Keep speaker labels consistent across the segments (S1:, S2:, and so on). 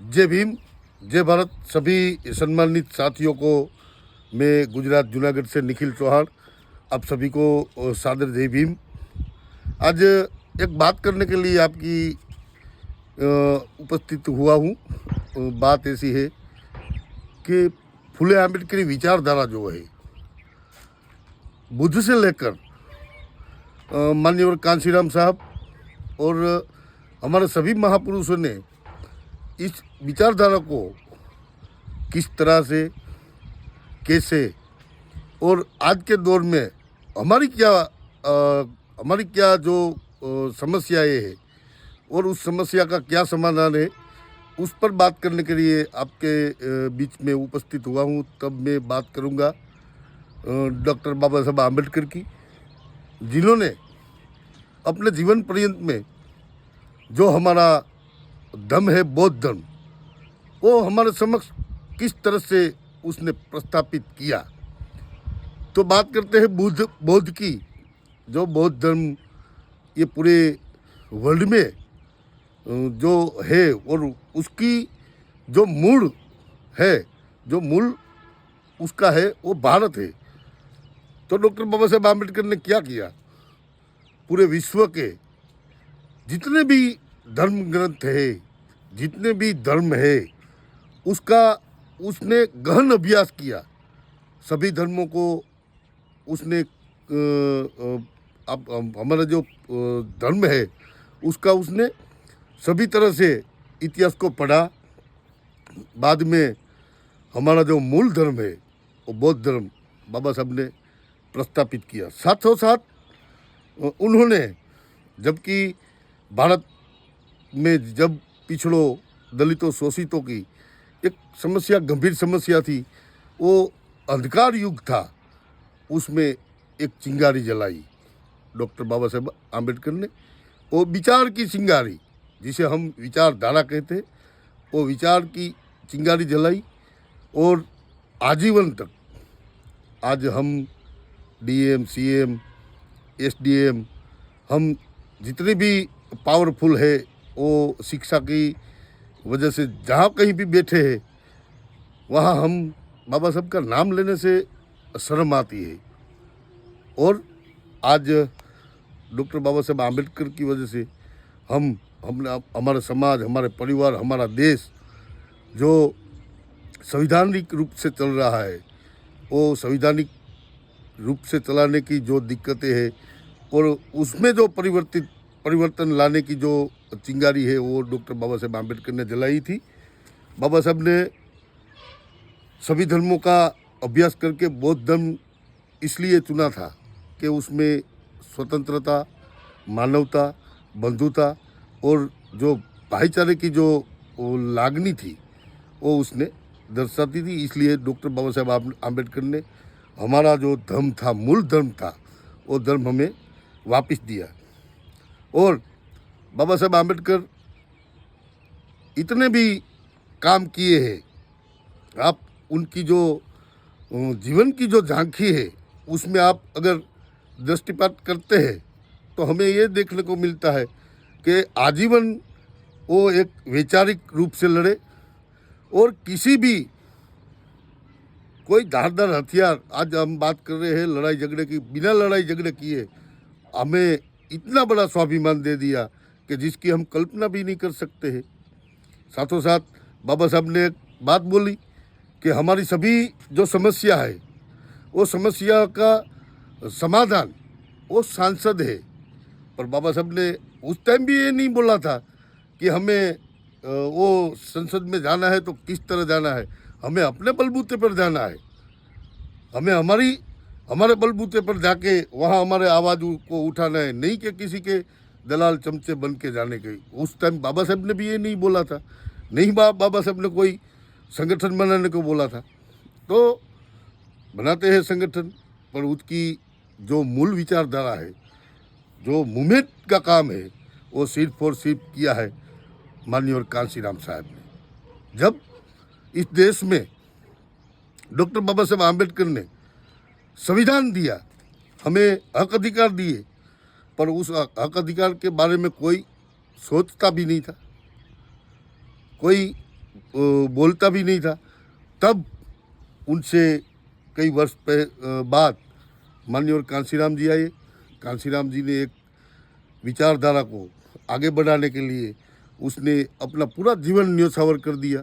S1: जय भीम, जय भारत। सभी सम्मानित साथियों को मैं गुजरात जूनागढ़ से निखिल चौहान, आप सभी को सादर जय भीम। आज एक बात करने के लिए आपकी उपस्थित हुआ हूँ। बात ऐसी है कि फुले आम्बेडकरी विचारधारा जो है, बुद्ध से लेकर माननीय कांशीराम साहब और हमारे सभी महापुरुषों ने इस विचारधारा को किस तरह से, कैसे और आज के दौर में हमारी क्या जो समस्याएं हैं और उस समस्या का क्या समाधान है, उस पर बात करने के लिए आपके बीच में उपस्थित हुआ हूँ। तब मैं बात करूँगा डॉक्टर बाबा साहब आम्बेडकर की, जिन्होंने अपने जीवन पर्यंत में जो हमारा धर्म है, बौद्ध धर्म, वो हमारे समक्ष किस तरह से उसने प्रस्थापित किया। तो बात करते हैं बौद्ध की। जो बौद्ध धर्म ये पूरे वर्ल्ड में जो है और उसकी जो मूल है, जो मूल उसका है, वो भारत है। तो डॉक्टर बाबा साहब आम्बेडकर ने क्या किया, पूरे विश्व के जितने भी धर्म ग्रंथ है, जितने भी धर्म है, उसका उसने गहन अभ्यास किया। सभी धर्मों को उसने अब हमारा जो धर्म है उसका उसने सभी तरह से इतिहास को पढ़ा। बाद में हमारा जो मूल धर्म है वो बौद्ध धर्म बाबा साहब ने प्रस्तापित किया। साथों साथ उन्होंने, जबकि भारत में जब पिछड़ों, दलितों, शोषितों की एक समस्या, गंभीर समस्या थी, वो अंधकार युग था, उसमें एक चिंगारी जलाई डॉक्टर बाबा साहब आम्बेडकर ने। वो विचार की चिंगारी, जिसे हम विचारधारा कहते हैं, वो विचार की चिंगारी जलाई और आजीवन तक आज हम डीएम, सीएम, एसडीएम, हम जितने भी पावरफुल है, वो शिक्षा की वजह से जहाँ कहीं भी बैठे हैं, वहाँ हम बाबा साहब का नाम लेने से शर्म आती है। और आज डॉक्टर बाबा साहब आम्बेडकर की वजह से हमारा समाज, हमारे परिवार, हमारा देश जो संवैधानिक रूप से चल रहा है, वो संवैधानिक रूप से चलाने की जो दिक्कतें हैं और उसमें जो परिवर्तन लाने की जो चिंगारी है, वो डॉक्टर बाबा साहब आम्बेडकर ने जलाई थी। बाबा साहब ने सभी धर्मों का अभ्यास करके बौद्ध धर्म इसलिए चुना था कि उसमें स्वतंत्रता, मानवता, बंधुता और जो भाईचारे की जो लागनी थी, वो उसने दर्शाती थी। इसलिए डॉक्टर बाबा साहब आम्बेडकर ने हमारा जो धर्म था, मूल धर्म था, वो धर्म हमें वापस दिया। और बाबा साहब आम्बेडकर इतने भी काम किए हैं, आप उनकी जो जीवन की जो झांकी है, उसमें आप अगर दृष्टिपात करते हैं तो हमें ये देखने को मिलता है कि आजीवन वो एक वैचारिक रूप से लड़े और किसी भी कोई धारदार हथियार, आज हम बात कर रहे हैं लड़ाई झगड़े की, बिना लड़ाई झगड़े किए हमें इतना बड़ा स्वाभिमान दे दिया कि जिसकी हम कल्पना भी नहीं कर सकते हैं। साथों साथ बाबा साहब ने एक बात बोली कि हमारी सभी जो समस्या है, वो समस्या का समाधान वो सांसद है। पर बाबा साहब ने उस टाइम भी ये नहीं बोला था कि हमें वो संसद में जाना है तो किस तरह जाना है, हमें अपने बलबूते पर जाना है, हमें हमारे बलबूते पर जाके वहाँ हमारे आवाज़ को उठाना है, नहीं कि किसी के दलाल चमचे बन के जाने के। उस टाइम बाबा साहब ने भी ये नहीं बोला था, नहीं बाबा साहब ने कोई संगठन बनाने को बोला था। तो बनाते हैं संगठन, पर उसकी जो मूल विचारधारा है, जो मूवमेंट का काम है, वो सिर्फ और सिर्फ किया है माननीय कांशीराम साहब ने। जब इस देश में डॉक्टर बाबा साहब आम्बेडकर ने संविधान दिया, हमें हक अधिकार दिए, पर उस हक अधिकार के बारे में कोई सोचता भी नहीं था, कोई बोलता भी नहीं था। तब उनसे कई वर्ष बाद माननीय कांशीराम जी आए। कांशीराम जी ने एक विचारधारा को आगे बढ़ाने के लिए उसने अपना पूरा जीवन न्योछावर कर दिया।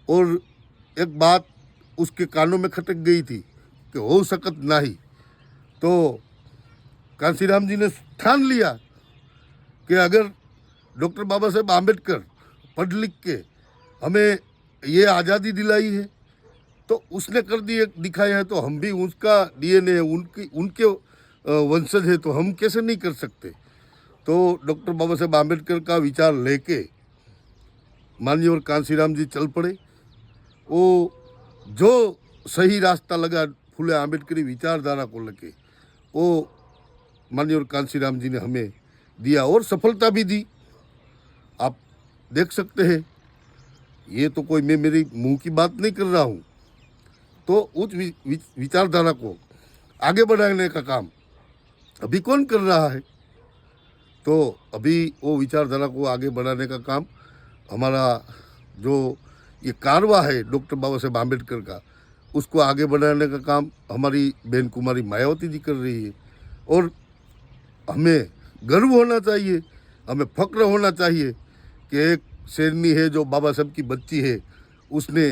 S1: और एक बात उसके कानों में खटक गई थी कि हो सकत नहीं, तो कांशीराम जी ने ठान लिया कि अगर डॉक्टर बाबा साहेब आम्बेडकर पढ़ लिख के हमें ये आज़ादी दिलाई है तो उसने कर दिए दिखाया है, तो हम भी उसका डीएनए उनके वंशज है, तो हम कैसे नहीं कर सकते। तो डॉक्टर बाबा साहेब आम्बेडकर का विचार लेके माननीय कांशीराम जी चल पड़े। वो जो सही रास्ता लगा फुले आम्बेडकरी विचारधारा को लेके, वो माननीय कांशीराम जी ने हमें दिया और सफलता भी दी। आप देख सकते हैं, ये तो कोई मैं मेरी मुंह की बात नहीं कर रहा हूँ। तो उस विचारधारा को आगे बढ़ाने का काम अभी कौन कर रहा है? तो अभी वो विचारधारा को आगे बढ़ाने का काम हमारा जो ये कारवा है डॉक्टर बाबा साहेब आम्बेडकर का, उसको आगे बढ़ाने का काम हमारी बहन कुमारी मायावती जी कर रही है। और हमें गर्व होना चाहिए, हमें फक्र होना चाहिए कि एक शेरनी है जो बाबा साहब की बच्ची है, उसने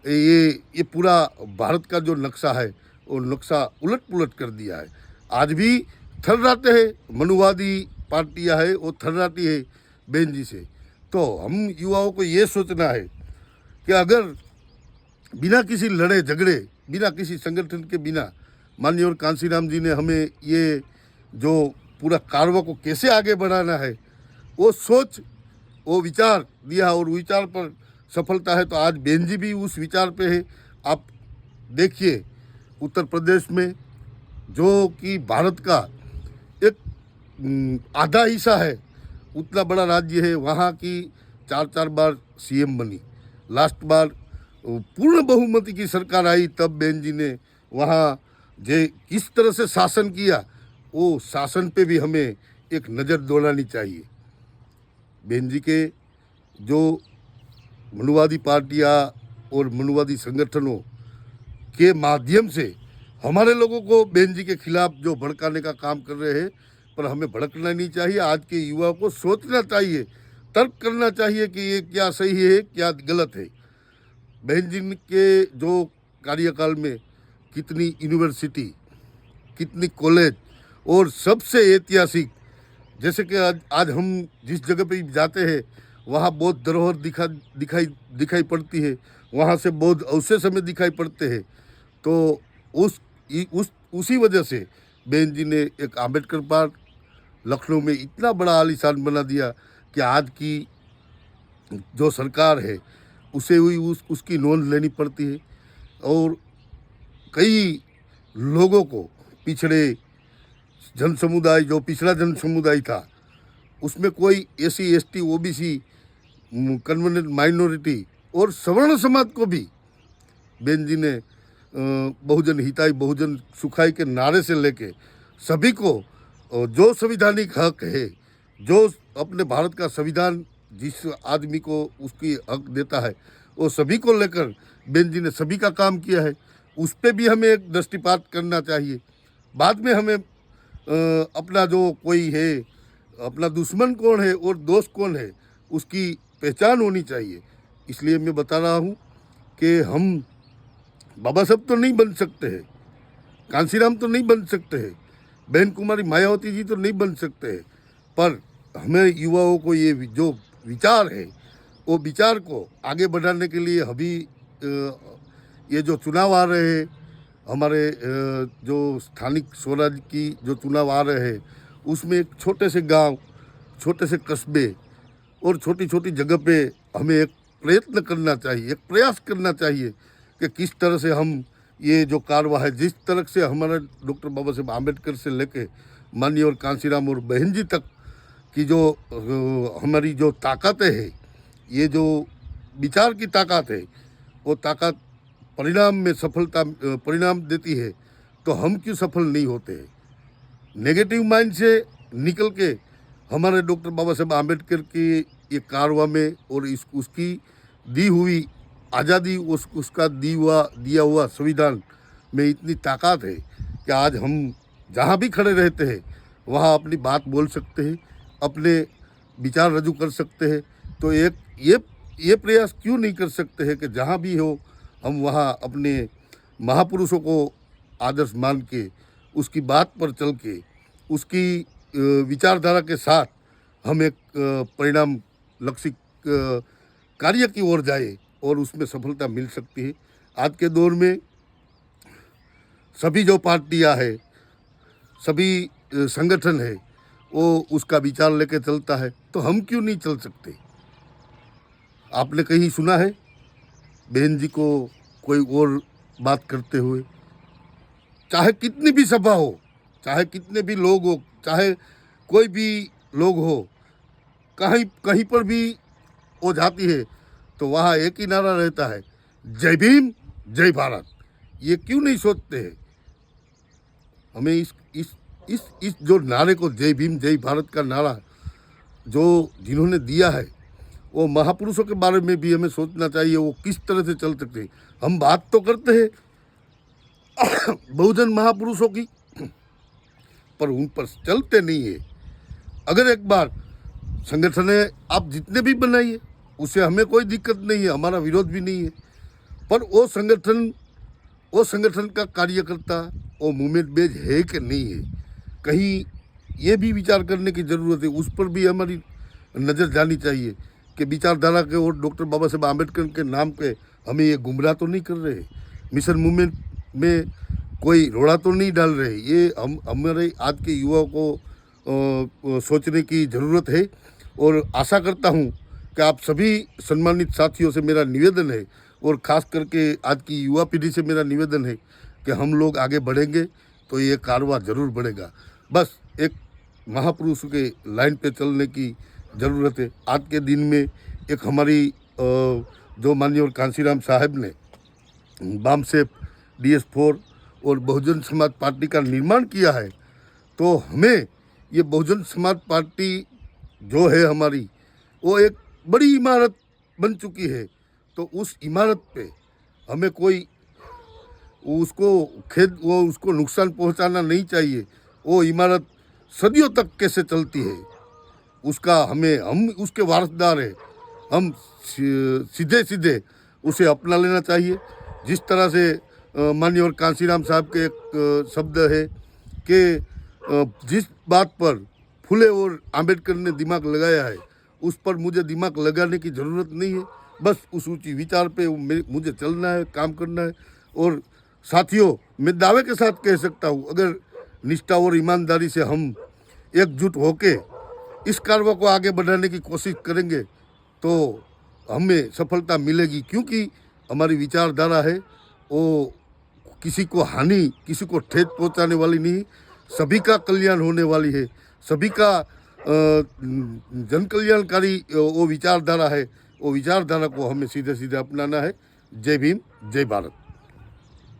S1: ये पूरा भारत का जो नक्शा है वो नक्शा उलट पुलट कर दिया है। आज भी थर्राते हैं, मनुवादी पार्टियां है वो थर्राती है बहन जी से। तो हम युवाओं को ये सोचना है कि अगर बिना किसी लड़े झगड़े, बिना किसी संगठन के बिना माननीय कांशीराम जी ने हमें ये जो पूरा कारवा को कैसे आगे बढ़ाना है वो सोच, वो विचार दिया और विचार पर सफलता है। तो आज बहन जी भी उस विचार पे है। आप देखिए उत्तर प्रदेश में जो कि भारत का एक आधा हिस्सा है, उतना बड़ा राज्य है, वहाँ की 4 बार सीएम बनी। लास्ट बार पूर्ण बहुमति की सरकार आई, तब बहन जी ने वहाँ जे किस तरह से शासन किया, वो शासन पे भी हमें एक नज़र दौड़ानी चाहिए। बहन जी के जो मनुवादी पार्टियाँ और मनुवादी संगठनों के माध्यम से हमारे लोगों को बहन जी के खिलाफ जो भड़काने का काम कर रहे हैं, पर हमें भड़कना नहीं चाहिए। आज के युवा को सोचना चाहिए, तर्क करना चाहिए कि ये क्या सही है क्या गलत है। बहन जी के जो कार्यकाल में कितनी यूनिवर्सिटी, कितनी कॉलेज और सबसे ऐतिहासिक, जैसे कि आज हम जिस जगह पे जाते हैं वहाँ बौद्ध धरोहर दिखाई पड़ती है, वहाँ से बौद्ध अवशेष हमें दिखाई पड़ते हैं। तो उसी वजह से बहन जी ने एक आम्बेडकर पार्क लखनऊ में इतना बड़ा आलीशान बना दिया कि आज की जो सरकार है उसे हुई उसकी नोंद लेनी पड़ती है। और कई लोगों को, पिछड़े जन समुदाय, जो पिछड़ा जन समुदाय था, उसमें कोई AC ST OBC converted minority और सवर्ण समाज को भी बहन जी ने बहुजन हिताई बहुजन सुखाई के नारे से लेके सभी को जो संविधानिक हक है, जो अपने भारत का संविधान जिस आदमी को उसकी हक देता है, वो सभी को लेकर बहन जी ने सभी का काम किया है। उस पर भी हमें एक दृष्टिपात करना चाहिए। बाद में हमें अपना जो कोई है, अपना दुश्मन कौन है और दोस्त कौन है, उसकी पहचान होनी चाहिए। इसलिए मैं बता रहा हूँ कि हम बाबा साहब तो नहीं बन सकते हैं, कांशीराम तो नहीं बन सकते हैं, बहन कुमारी मायावती जी तो नहीं बन सकते हैं, पर हमें युवाओं को ये जो विचार है वो विचार को आगे बढ़ाने के लिए अभी ये जो चुनाव आ रहे हैं, हमारे जो स्थानिक स्वराज की जो चुनाव आ रहे हैं, उसमें एक छोटे से गांव, छोटे से कस्बे और छोटी छोटी जगह पे हमें एक प्रयत्न करना चाहिए, एक प्रयास करना चाहिए कि किस तरह से हम ये जो कारवा है, जिस तरह से हमारे डॉक्टर बाबा साहेब आम्बेडकर से लेके माननीय और कांशीराम और बहन जी तक की जो हमारी जो ताकतें है, ये जो विचार की ताकत है, वो ताकत परिणाम में सफलता परिणाम देती है। तो हम क्यों सफल नहीं होते हैं? नेगेटिव माइंड से निकल के हमारे डॉक्टर बाबा साहेब आम्बेडकर की ये कारवा में और उसकी दी हुई आज़ादी, उसका दिया हुआ संविधान में इतनी ताकत है कि आज हम जहाँ भी खड़े रहते हैं वहाँ अपनी बात बोल सकते हैं, अपने विचार रजू कर सकते हैं। तो एक ये प्रयास क्यों नहीं कर सकते हैं कि जहाँ भी हो हम वहाँ अपने महापुरुषों को आदर्श मान के, उसकी बात पर चल के, उसकी विचारधारा के साथ हम एक परिणाम लक्षित कार्य की ओर जाए और उसमें सफलता मिल सकती है। आज के दौर में सभी जो पार्टियां है, सभी संगठन है, वो उसका विचार लेके चलता है, तो हम क्यों नहीं चल सकते? आपने कहीं सुना है बहन जी को कोई और बात करते हुए? चाहे कितनी भी सभा हो, चाहे कितने भी लोग हो, चाहे कोई भी लोग हो, कहीं कहीं पर भी वो जाती है तो वहाँ एक ही नारा रहता है, जय भीम जय भारत। ये क्यों नहीं सोचते हैं? हमें इस जो नारे को, जय भीम जय भारत का नारा जो जिन्होंने दिया है, वो महापुरुषों के बारे में भी हमें सोचना चाहिए, वो किस तरह से चल सकते हैं। हम बात तो करते हैं बहुजन महापुरुषों की, पर उन पर चलते नहीं है। अगर एक बार संगठन है, आप जितने भी बनाइए, उससे हमें कोई दिक्कत नहीं है, हमारा विरोध भी नहीं है, पर वो संगठन का कार्यकर्ता वो मूवमेंट बेज है कि नहीं है, कहीं ये भी विचार करने की ज़रूरत है। उस पर भी हमारी नज़र जानी चाहिए कि विचारधारा के और डॉक्टर बाबा साहब आम्बेडकर के नाम पे हमें ये गुमराह तो नहीं कर रहे, मिशन मूवमेंट में कोई रोड़ा तो नहीं डाल रहे। ये हमारे आज के युवाओं को सोचने की ज़रूरत है। और आशा करता हूँ कि आप सभी सम्मानित साथियों से मेरा निवेदन है, और ख़ास करके आज की युवा पीढ़ी से मेरा निवेदन है कि हम लोग आगे बढ़ेंगे तो ये कारवां ज़रूर बढ़ेगा। बस एक महापुरुष के लाइन पे चलने की ज़रूरत है। आज के दिन में एक हमारी जो माननीय कांसीराम साहब ने बामसेप DS4 और बहुजन समाज पार्टी का निर्माण किया है, तो हमें ये बहुजन समाज पार्टी जो है हमारी, वो एक बड़ी इमारत बन चुकी है। तो उस इमारत पे हमें कोई उसको नुकसान पहुंचाना नहीं चाहिए। वो इमारत सदियों तक कैसे चलती है उसका हम उसके वारसदार हैं, हम सीधे उसे अपना लेना चाहिए। जिस तरह से माननीय कांसीराम साहब के एक शब्द है कि जिस बात पर फुले और आम्बेडकर ने दिमाग लगाया है, उस पर मुझे दिमाग लगाने की ज़रूरत नहीं है। बस उस ऊंची विचार पे मुझे चलना है, काम करना है। और साथियों, मैं दावे के साथ कह सकता हूँ, अगर निष्ठा और ईमानदारी से हम एकजुट होके इस कार्य को आगे बढ़ाने की कोशिश करेंगे तो हमें सफलता मिलेगी। क्योंकि हमारी विचारधारा है वो किसी को हानि, किसी को ठेस पहुंचाने वाली नहीं, सभी का कल्याण होने वाली है, सभी का जन कल्याणकारी वो विचारधारा है। वो विचारधारा को हमें सीधे अपनाना है। जय भीम जय भारत।